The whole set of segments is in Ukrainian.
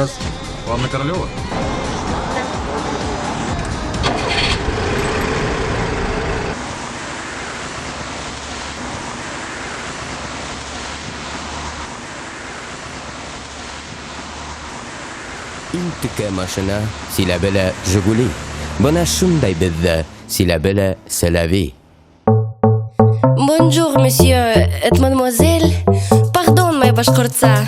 Здравствуйте. Вам на Королева? Intika машина, силабела Жигули. Бана шундай бедда, силабела Салави. Bonjour, monsieur et mademoiselle. Pardon, моя башкортца.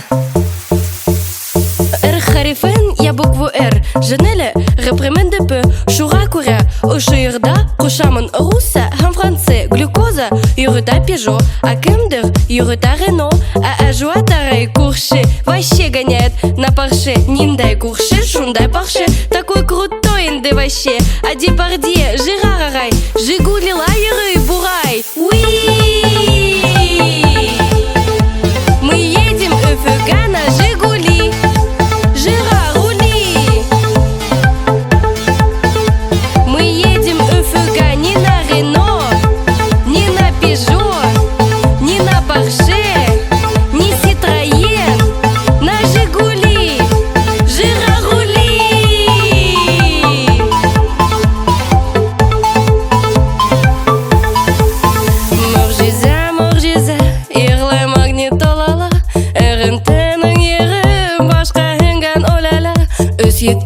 Харифен, я букву Р. Женеле, реприменде peu. Шура куря, ошуирда, кушамон руса, хам франце, глюкоза, юрута пежо, а кемдер, юрута рено, а ажуа тарай курше, вообще гоняет на парше, ниндай курше, шундай парше, такой крутой инды вообще, а депардье, жирарарай, жигули лайеры, бурай, уи! Мы едем ФК на Жигули.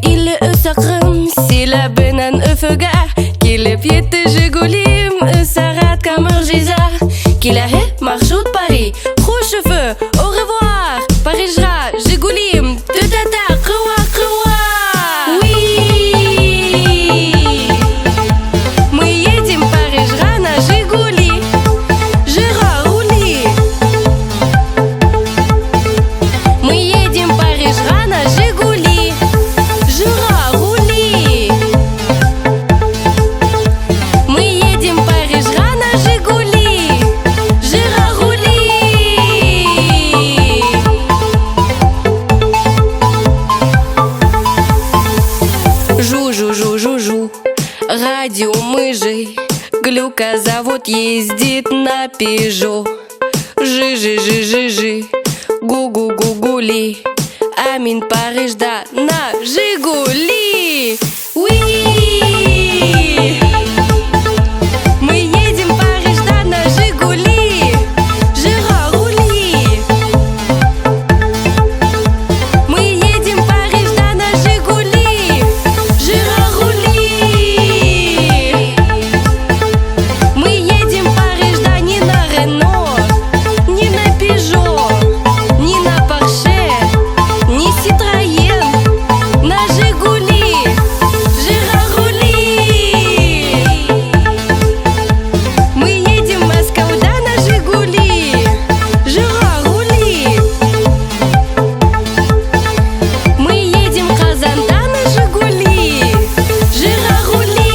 İlle ısakım silabenen öföga Kilep yetti Jigulim ısarat kamurjiza Kilahe marchut Paris Rouge cheveux au revoir Parijra Jigulim Tutata kruwa kruwa Oui Мы едем Parijra на Жигули Жира рули Мы едем Parijra на Жигули Жу-жу-жу-жу-жу, радио мыжи, глюкозавод ездит на Пежо. Жи-жи-жи-жи-жи, гу-гу-гу-гули, Амин Парижда на Жигули. Уи! Мы едем Парижда на Жигули. Жира рули. Мы едем Парижда на Жигули. Жира рули. Мы едем Парижда не на Рено, не на Пежо, не на Порше, не Ситроен, на Жигули. Жира рули. Мы едем в Москву, да, на Жигули. Жира рули. Мы едем в Казан, да, на Жигули. Жира рули.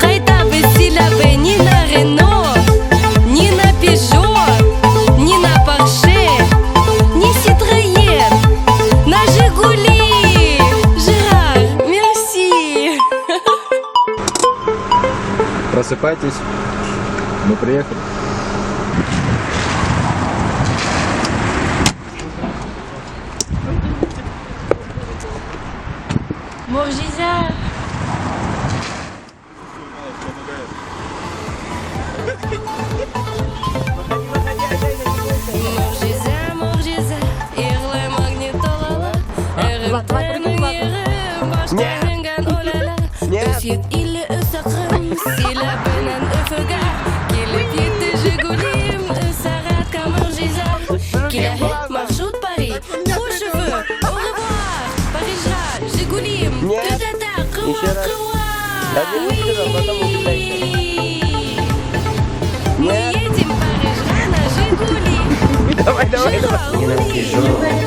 Қайта біз силабе не на Рено, не на Пежо, не на Порше, не Ситроен, на Жигули. Жирар, мерси. Просыпайтесь. Мы приехали. Моржиза. Моржиза, Моржиза, ирле магнитолала, эртенің ері, башқа енган олала. Өсет илі үсақым, силабенен үфіға, келіп етті Жигулим, үсағатқа Моржиза. Килахе, маршрут Пари, rouge cheveux, au revoir, Parijra, Жигулим, ту-та-та, круа-круа. Мы едем Parijra на Жигули. Давай, давай, давай. Жира рули.